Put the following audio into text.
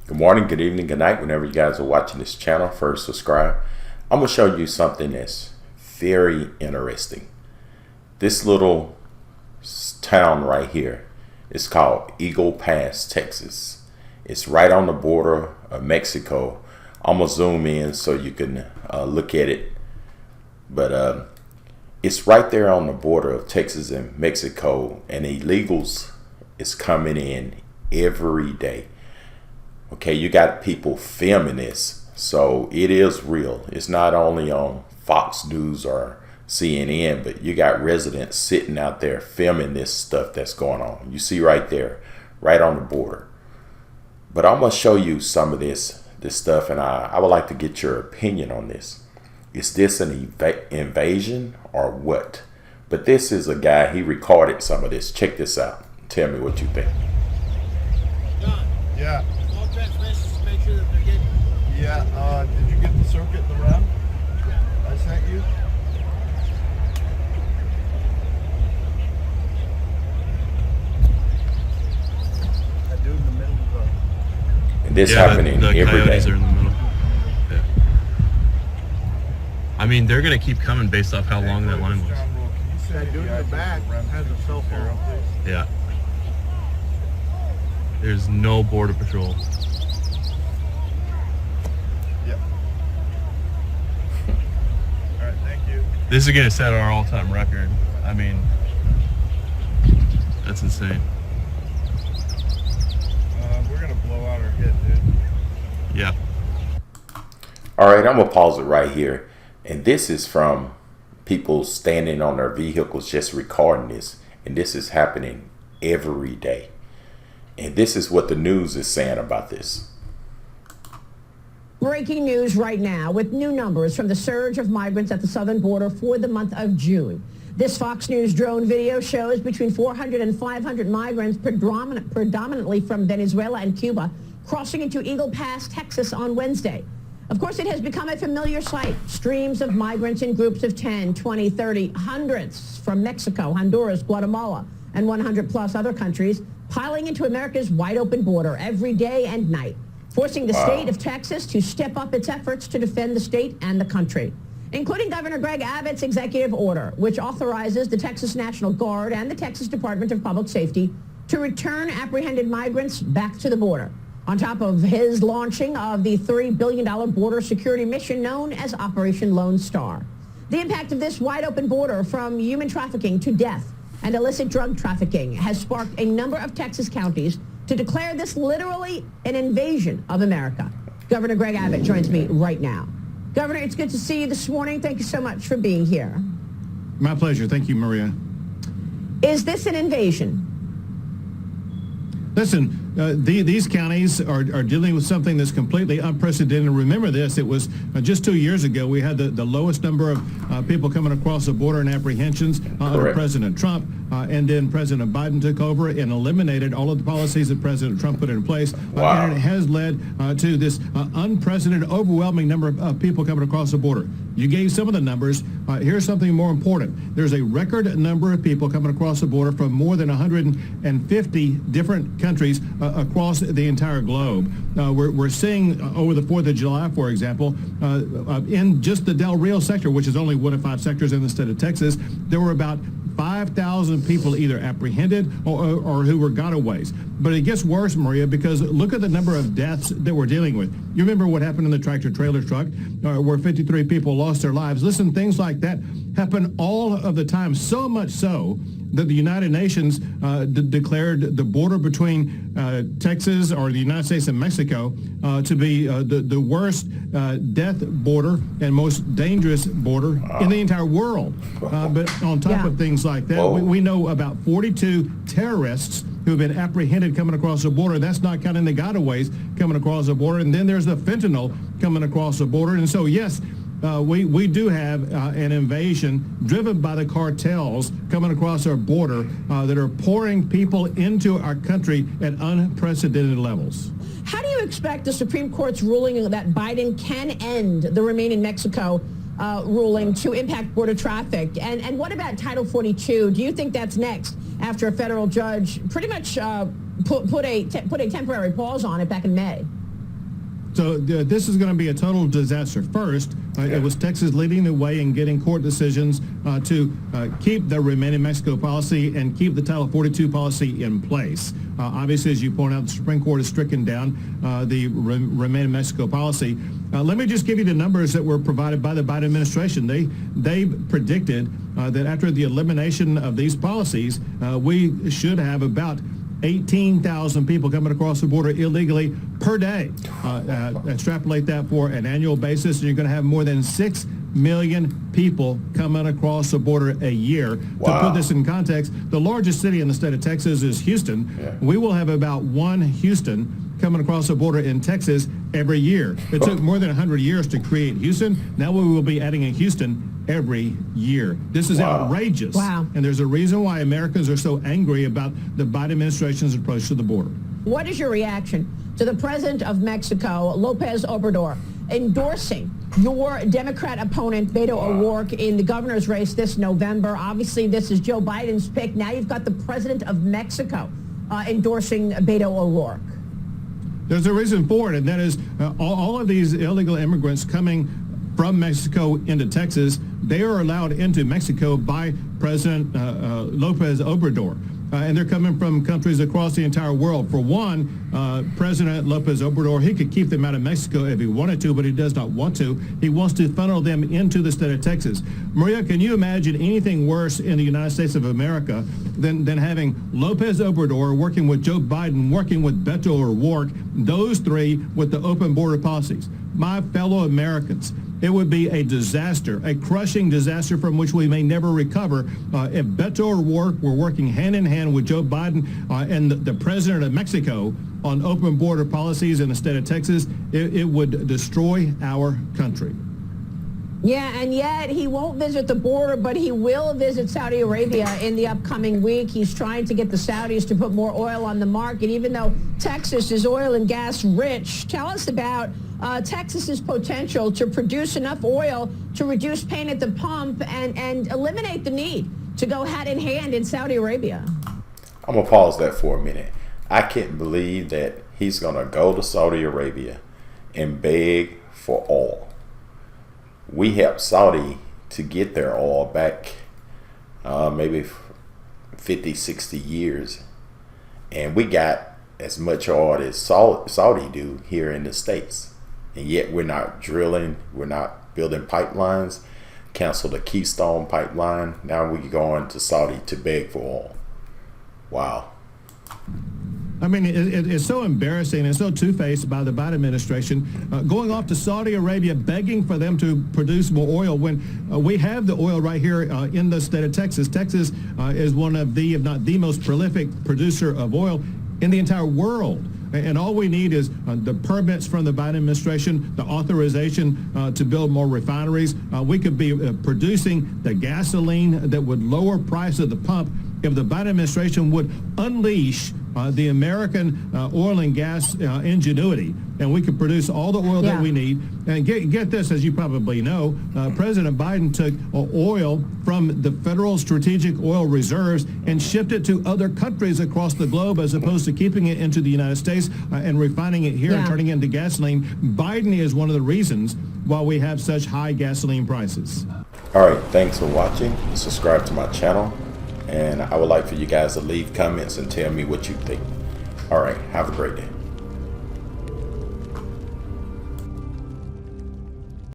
Good morning, good evening, good night, whenever you guys are watching this channel. First, subscribe. I'm going to show you something that's very interesting. This little town right here is called Eagle Pass, Texas. It's right on the border of Mexico. I'm going to zoom in so you can look at it. But it's right there on the border of Texas and Mexico, and illegals is coming in every day. Okay, you got people filming this, so it is real. It's not only on Fox News or CNN, but you got residents sitting out there filming this stuff that's going on. You see right there, right on the border. But I'm going to show you some of this stuff, and I would like to get your opinion on this. Is this an invasion or what? But this is a guy, he recorded some of this. Check this out. Tell me what you think. John. Yeah. All transmissions to make sure that they're getting. Yeah, did you get the circuit in the round? I sent you? That dude in the middle of the... And this happening the every day. coyotes are in the middle. Yeah. I mean, they're going to keep coming based off how long that line was. That dude in the back has a cell phone. Yeah. There's no border patrol. Yep. All right, thank you. This is going to set our all-time record. I mean, that's insane. We're going to blow out our hit, dude. Yeah. All right, I'm going to pause it right here. And this is from people standing on their vehicles just recording this. And this is happening every day. And this is what the news is saying about this. Breaking news right now with new numbers from the surge of migrants at the southern border for the month of June. This Fox News drone video shows between 400 and 500 migrants, predominantly from Venezuela and Cuba, crossing into Eagle Pass, Texas on Wednesday. Of course, it has become a familiar sight. Streams of migrants in groups of 10, 20, 30, hundreds from Mexico, Honduras, Guatemala, and 100 plus other countries piling into America's wide open border every day and night, forcing the state of Texas to step up its efforts to defend the state and the country, including Governor Greg Abbott's executive order, which authorizes the Texas National Guard and the Texas Department of Public Safety to return apprehended migrants back to the border, on top of his launching of the $3 billion border security mission known as Operation Lone Star. The impact of this wide open border, from human trafficking to death and illicit drug trafficking, has sparked a number of Texas counties to declare this literally an invasion of America. Governor Greg Abbott joins me right now. Governor, it's good to see you this morning. Thank you so much for being here. My pleasure. Thank you, Maria. Is this an invasion? Listen, these counties are dealing with something that's completely unprecedented. Remember this, it was just 2 years ago we had the lowest number of people coming across the border and apprehensions under President Trump, and then President Biden took over and eliminated all of the policies that President Trump put in place. And it has led to this unprecedented, overwhelming number of people coming across the border. You gave some of the numbers. Here's something more important. There's a record number of people coming across the border from more than 150 different countries across the entire globe. We're seeing over the 4th of July, for example, in just the Del Rio sector, which is only one of 5 sectors in the state of Texas, there were about 5,000 people either apprehended or who were gotaways. But it gets worse, Maria, because look at the number of deaths that we're dealing with. You remember what happened in the tractor-trailer truck where 53 people lost their lives. Listen, things like that happen all of the time, so much so that the United Nations declared the border between Texas or the United States and Mexico to be the worst death border and most dangerous border in the entire world. But on top of things like that, we know about 42 terrorists who have been apprehended coming across the border. That's not counting the gotaways coming across the border. And then there's the fentanyl coming across the border. And so, yes, we do have an invasion driven by the cartels coming across our border that are pouring people into our country at unprecedented levels. How do you expect the Supreme Court's ruling that Biden can end the Remain in Mexico ruling to impact border traffic? And what about Title 42? Do you think that's next after a federal judge pretty much put a temporary pause on it back in May? So this is going to be a total disaster. First, it was Texas leading the way in getting court decisions to keep the Remain in Mexico policy and keep the Title 42 policy in place. Obviously, as you point out, the Supreme Court has stricken down the Remain in Mexico policy. Let me just give you the numbers that were provided by the Biden administration. They predicted that after the elimination of these policies, we should have about 18,000 people coming across the border illegally per day. Extrapolate that for an annual basis, and you're going to have more than 6 million people coming across the border a year. Wow. To put this in context, the largest city in the state of Texas is Houston. Yeah. We will have about one Houston coming across the border in Texas every year. It took more than 100 years to create Houston. Now we will be adding a Houston every year. This is outrageous. Wow. And there's a reason why Americans are so angry about the Biden administration's approach to the border. What is your reaction to the president of Mexico, Lopez Obrador, endorsing your Democrat opponent, Beto O'Rourke, in the governor's race this November? Obviously, this is Joe Biden's pick. Now you've got the president of Mexico endorsing Beto O'Rourke. There's a reason for it, and that is all of these illegal immigrants coming from Mexico into Texas, they are allowed into Mexico by President Lopez Obrador. And they're coming from countries across the entire world. For one, President Lopez Obrador, he could keep them out of Mexico if he wanted to, but he does not want to. He wants to funnel them into the state of Texas. Maria, can you imagine anything worse in the United States of America than having Lopez Obrador working with Joe Biden, working with Beto O'Rourke, those three with the open border policies? My fellow Americans, it would be a disaster, a crushing disaster from which we may never recover if Beto O'Rourke were working hand in hand with Joe Biden and the president of Mexico on open border policies in the state of Texas. It would destroy our country. Yeah, and yet he won't visit the border, but he will visit Saudi Arabia in the upcoming week. He's trying to get the Saudis to put more oil on the market, even though Texas is oil and gas rich. Tell us about Texas's potential to produce enough oil to reduce pain at the pump and eliminate the need to go hand in hand in Saudi Arabia. I'm going to pause that for a minute. I can't believe that he's going to go to Saudi Arabia and beg for oil. We helped Saudi to get their oil back maybe 50, 60 years. And we got as much oil as Saudi do here in the States. And yet we're not drilling, we're not building pipelines, canceled the Keystone pipeline. Now we're going to Saudi to beg for oil. Wow. I mean, it's so embarrassing and so two-faced by the Biden administration, going off to Saudi Arabia, begging for them to produce more oil when we have the oil right here in the state of Texas. Texas is one of the, if not the most prolific producer of oil in the entire world. And all we need is the permits from the Biden administration, the authorization to build more refineries. We could be producing the gasoline that would lower price at the pump if the Biden administration would unleash the American oil and gas ingenuity, and we could produce all the oil that we need. And get this, as you probably know, President Biden took oil from the federal strategic oil reserves and shipped it to other countries across the globe as opposed to keeping it into the United States and refining it here and turning it into gasoline. Biden is one of the reasons why we have such high gasoline prices. All right, thanks for watching. Subscribe to my channel. And I would like for you guys to leave comments and tell me what you think. All right, have a great day.